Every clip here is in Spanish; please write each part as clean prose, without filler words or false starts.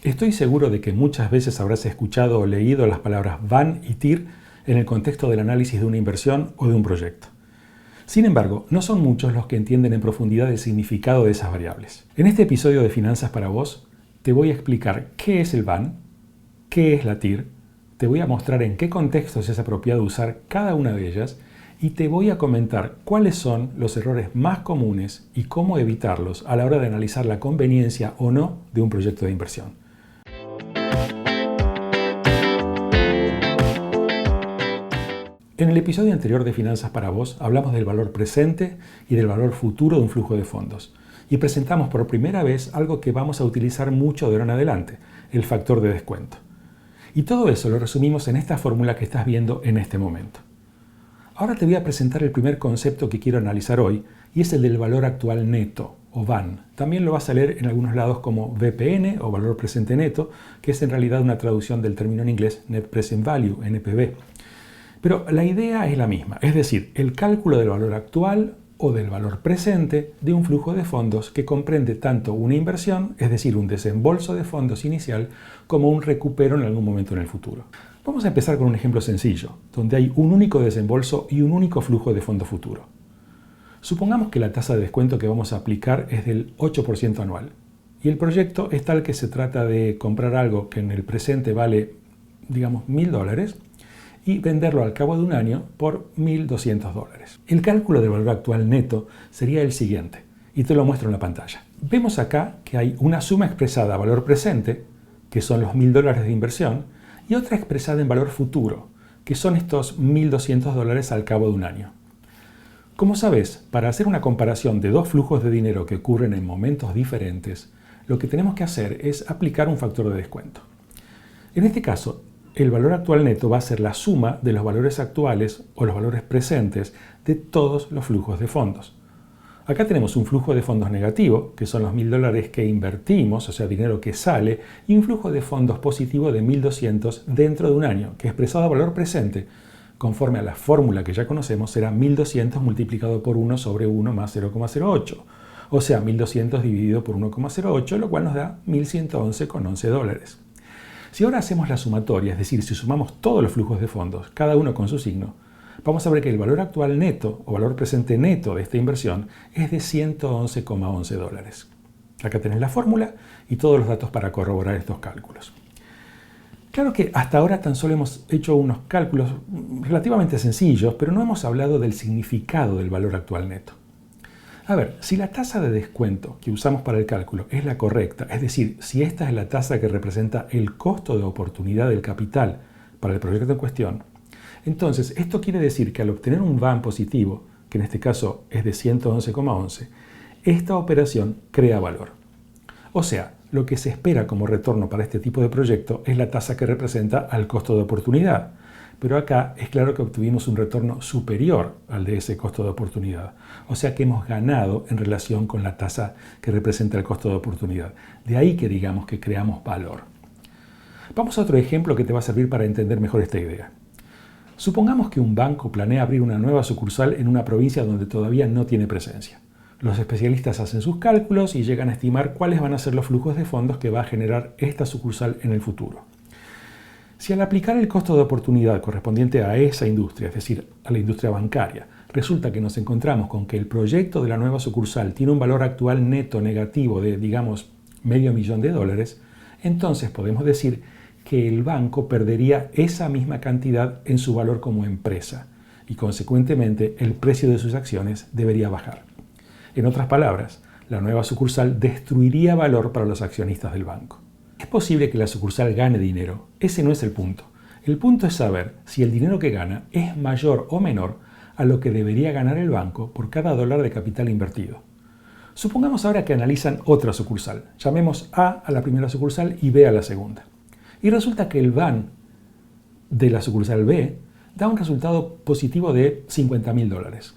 Estoy seguro de que muchas veces habrás escuchado o leído las palabras VAN y TIR en el contexto del análisis de una inversión o de un proyecto. Sin embargo, no son muchos los que entienden en profundidad el significado de esas variables. En este episodio de Finanzas para Vos, te voy a explicar qué es el VAN, qué es la TIR, te voy a mostrar en qué contextos es apropiado usar cada una de ellas y te voy a comentar cuáles son los errores más comunes y cómo evitarlos a la hora de analizar la conveniencia o no de un proyecto de inversión. En el episodio anterior de Finanzas para Vos hablamos del valor presente y del valor futuro de un flujo de fondos y presentamos por primera vez algo que vamos a utilizar mucho de ahora en adelante, el factor de descuento. Y todo eso lo resumimos en esta fórmula que estás viendo en este momento. Ahora te voy a presentar el primer concepto que quiero analizar hoy y es el del valor actual neto o VAN. También lo vas a leer en algunos lados como VPN o valor presente neto, que es en realidad una traducción del término en inglés Net Present Value, NPV. Pero la idea es la misma, es decir, el cálculo del valor actual o del valor presente de un flujo de fondos que comprende tanto una inversión, es decir, un desembolso de fondos inicial, como un recupero en algún momento en el futuro. Vamos a empezar con un ejemplo sencillo, donde hay un único desembolso y un único flujo de fondo futuro. Supongamos que la tasa de descuento que vamos a aplicar es del 8% anual y el proyecto es tal que se trata de comprar algo que en el presente vale, digamos, $1.000 y venderlo al cabo de un año por $1.200. El cálculo del valor actual neto sería el siguiente, y te lo muestro en la pantalla. Vemos acá que hay una suma expresada a valor presente, que son los $1.000 de inversión, y otra expresada en valor futuro, que son estos $1.200 al cabo de un año. Como sabes, para hacer una comparación de dos flujos de dinero que ocurren en momentos diferentes, lo que tenemos que hacer es aplicar un factor de descuento. En este caso, el valor actual neto va a ser la suma de los valores actuales o los valores presentes de todos los flujos de fondos. Acá tenemos un flujo de fondos negativo, que son los $1.000 que invertimos, o sea, dinero que sale, y un flujo de fondos positivo de 1.200 dentro de un año, que expresado a valor presente, conforme a la fórmula que ya conocemos, será 1.200 multiplicado por 1 sobre 1 más 0,08. O sea, 1.200 dividido por 1,08, lo cual nos da $1.111,11. Si ahora hacemos la sumatoria, es decir, si sumamos todos los flujos de fondos, cada uno con su signo, vamos a ver que el valor actual neto o valor presente neto de esta inversión es de $111,11. Acá tenés la fórmula y todos los datos para corroborar estos cálculos. Claro que hasta ahora tan solo hemos hecho unos cálculos relativamente sencillos, pero no hemos hablado del significado del valor actual neto. A ver, si la tasa de descuento que usamos para el cálculo es la correcta, es decir, si esta es la tasa que representa el costo de oportunidad del capital para el proyecto en cuestión, entonces esto quiere decir que al obtener un VAN positivo, que en este caso es de 111,11, esta operación crea valor. O sea, lo que se espera como retorno para este tipo de proyecto es la tasa que representa al costo de oportunidad. Pero acá es claro que obtuvimos un retorno superior al de ese costo de oportunidad. O sea que hemos ganado en relación con la tasa que representa el costo de oportunidad. De ahí que digamos que creamos valor. Vamos a otro ejemplo que te va a servir para entender mejor esta idea. Supongamos que un banco planea abrir una nueva sucursal en una provincia donde todavía no tiene presencia. Los especialistas hacen sus cálculos y llegan a estimar cuáles van a ser los flujos de fondos que va a generar esta sucursal en el futuro. Si al aplicar el costo de oportunidad correspondiente a esa industria, es decir, a la industria bancaria, resulta que nos encontramos con que el proyecto de la nueva sucursal tiene un valor actual neto negativo de, digamos, $500,000, entonces podemos decir que el banco perdería esa misma cantidad en su valor como empresa y, consecuentemente, el precio de sus acciones debería bajar. En otras palabras, la nueva sucursal destruiría valor para los accionistas del banco. Es posible que la sucursal gane dinero, ese no es el punto. El punto es saber si el dinero que gana es mayor o menor a lo que debería ganar el banco por cada dólar de capital invertido. Supongamos ahora que analizan otra sucursal. Llamemos A a la primera sucursal y B a la segunda. Y resulta que el VAN de la sucursal B da un resultado positivo de $50,000.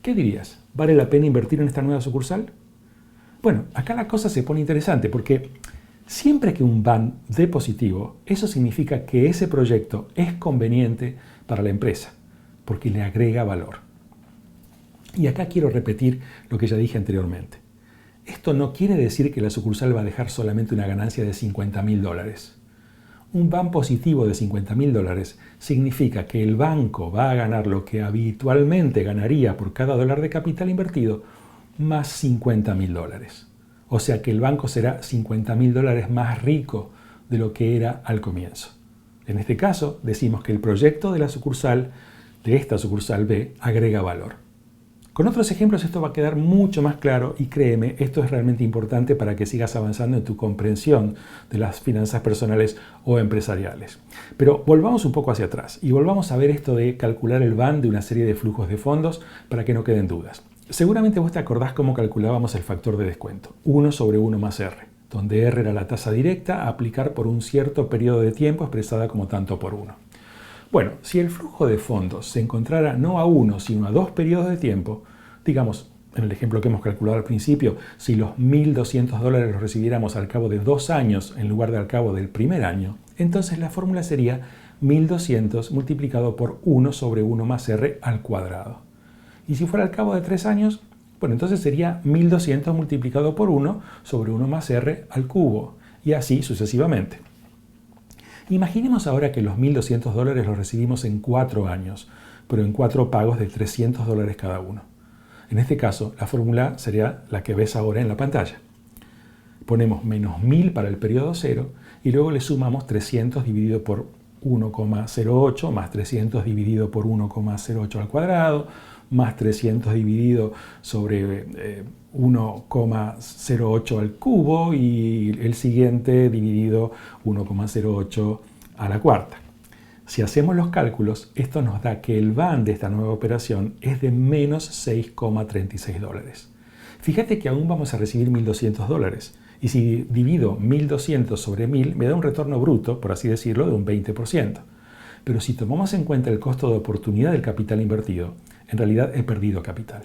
¿Qué dirías? ¿Vale la pena invertir en esta nueva sucursal? Bueno, acá la cosa se pone interesante porque siempre que un VAN dé positivo, eso significa que ese proyecto es conveniente para la empresa, porque le agrega valor. Y acá quiero repetir lo que ya dije anteriormente. Esto no quiere decir que la sucursal va a dejar solamente una ganancia de $50.000. Un VAN positivo de $50.000 significa que el banco va a ganar lo que habitualmente ganaría por cada dólar de capital invertido más $50.000. O sea que el banco será $50.000 más rico de lo que era al comienzo. En este caso, decimos que el proyecto de esta sucursal B, agrega valor. Con otros ejemplos esto va a quedar mucho más claro y créeme, esto es realmente importante para que sigas avanzando en tu comprensión de las finanzas personales o empresariales. Pero volvamos un poco hacia atrás y volvamos a ver esto de calcular el VAN de una serie de flujos de fondos para que no queden dudas. Seguramente vos te acordás cómo calculábamos el factor de descuento, 1 sobre 1 más R, donde R era la tasa directa a aplicar por un cierto periodo de tiempo expresada como tanto por 1. Bueno, si el flujo de fondos se encontrara no a 1, sino a 2 periodos de tiempo, digamos, en el ejemplo que hemos calculado al principio, si los $1.200 los recibiéramos al cabo de 2 años en lugar de al cabo del primer año, entonces la fórmula sería 1.200 multiplicado por 1 sobre 1 más R al cuadrado. Y si fuera al cabo de 3 años, bueno, entonces sería 1.200 multiplicado por 1 sobre 1 más R al cubo, y así sucesivamente. Imaginemos ahora que los $1.200 los recibimos en 4 años, pero en 4 pagos de $300 cada uno. En este caso, la fórmula sería la que ves ahora en la pantalla. Ponemos menos 1.000 para el periodo 0 y luego le sumamos 300 dividido por 1,08 más 300 dividido por 1,08 al cuadrado más 300 dividido sobre 1,08 al cubo y el siguiente dividido 1,08 a la cuarta. Si hacemos los cálculos, esto nos da que el VAN de esta nueva operación es de menos $6,36. Fíjate que aún vamos a recibir $1.200 y si divido 1.200 sobre 1.000 me da un retorno bruto, por así decirlo, de un 20%. Pero si tomamos en cuenta el costo de oportunidad del capital invertido, en realidad he perdido capital.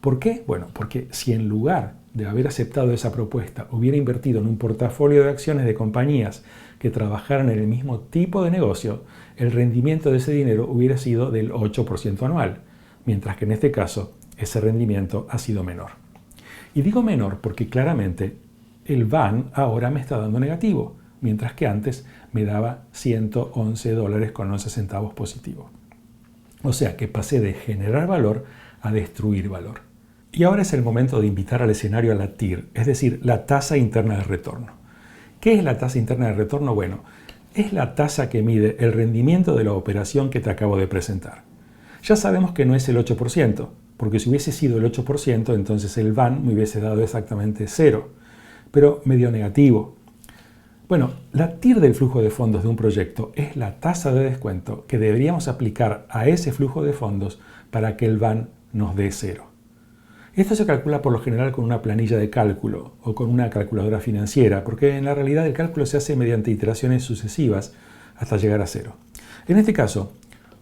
¿Por qué? Bueno, porque si en lugar de haber aceptado esa propuesta hubiera invertido en un portafolio de acciones de compañías que trabajaran en el mismo tipo de negocio, el rendimiento de ese dinero hubiera sido del 8% anual, mientras que en este caso ese rendimiento ha sido menor. Y digo menor porque claramente el VAN ahora me está dando negativo, mientras que antes me daba $111,11 positivo. O sea que pasé de generar valor a destruir valor. Y ahora es el momento de invitar al escenario a la TIR, es decir, la tasa interna de retorno. ¿Qué es la tasa interna de retorno? Bueno, es la tasa que mide el rendimiento de la operación que te acabo de presentar. Ya sabemos que no es el 8%, porque si hubiese sido el 8%, entonces el VAN me hubiese dado exactamente 0, pero me dio negativo. Bueno, la TIR del flujo de fondos de un proyecto es la tasa de descuento que deberíamos aplicar a ese flujo de fondos para que el VAN nos dé 0. Esto se calcula por lo general con una planilla de cálculo o con una calculadora financiera, porque en la realidad el cálculo se hace mediante iteraciones sucesivas hasta llegar a 0. En este caso,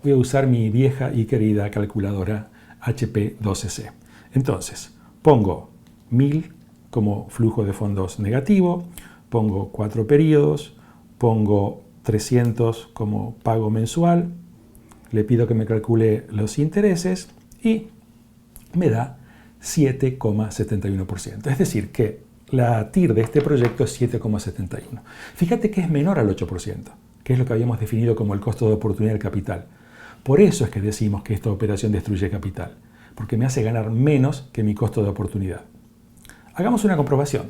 voy a usar mi vieja y querida calculadora HP12C. Entonces, pongo 1.000 como flujo de fondos negativo, pongo 4 periodos, pongo 300 como pago mensual, le pido que me calcule los intereses y me da 7,71%. Es decir, que la TIR de este proyecto es 7,71. Fíjate que es menor al 8%, que es lo que habíamos definido como el costo de oportunidad del capital. Por eso es que decimos que esta operación destruye capital, porque me hace ganar menos que mi costo de oportunidad. Hagamos una comprobación.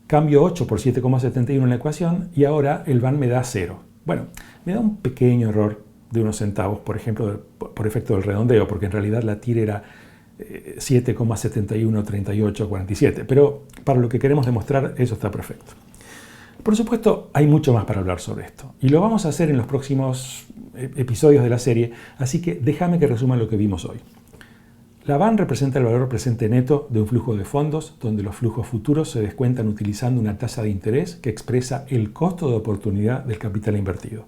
Cambio 8 por 7,71 en la ecuación y ahora el VAN me da 0. Bueno, me da un pequeño error de unos centavos, por ejemplo, por efecto del redondeo, porque en realidad la TIR era 7,713847, pero para lo que queremos demostrar eso está perfecto. Por supuesto, hay mucho más para hablar sobre esto y lo vamos a hacer en los próximos episodios de la serie, así que déjame que resuma lo que vimos hoy. La VAN representa el valor presente neto de un flujo de fondos, donde los flujos futuros se descuentan utilizando una tasa de interés que expresa el costo de oportunidad del capital invertido.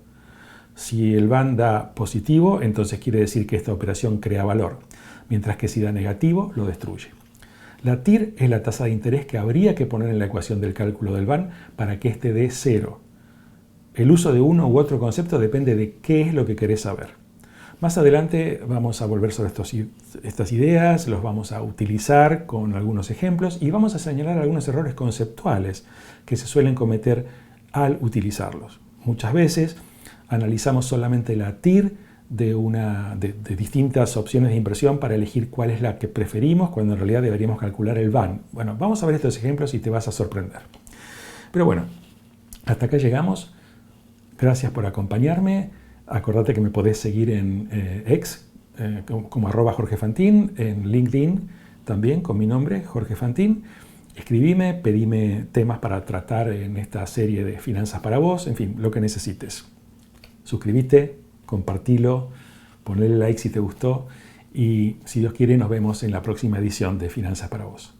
Si el VAN da positivo, entonces quiere decir que esta operación crea valor, mientras que si da negativo, lo destruye. La TIR es la tasa de interés que habría que poner en la ecuación del cálculo del VAN para que éste dé 0. El uso de uno u otro concepto depende de qué es lo que querés saber. Más adelante vamos a volver sobre estas ideas, los vamos a utilizar con algunos ejemplos y vamos a señalar algunos errores conceptuales que se suelen cometer al utilizarlos. Muchas veces analizamos solamente la TIR de distintas opciones de inversión para elegir cuál es la que preferimos, cuando en realidad deberíamos calcular el VAN. Bueno, vamos a ver estos ejemplos y te vas a sorprender. Pero bueno, hasta acá llegamos. Gracias por acompañarme. Acordate que me podés seguir en X como @JorgeFantin, en LinkedIn también con mi nombre, Jorge Fantin. Escribime, pedime temas para tratar en esta serie de Finanzas para Vos, en fin, lo que necesites. Suscríbete, compartilo, ponle like si te gustó y si Dios quiere nos vemos en la próxima edición de Finanzas para Vos.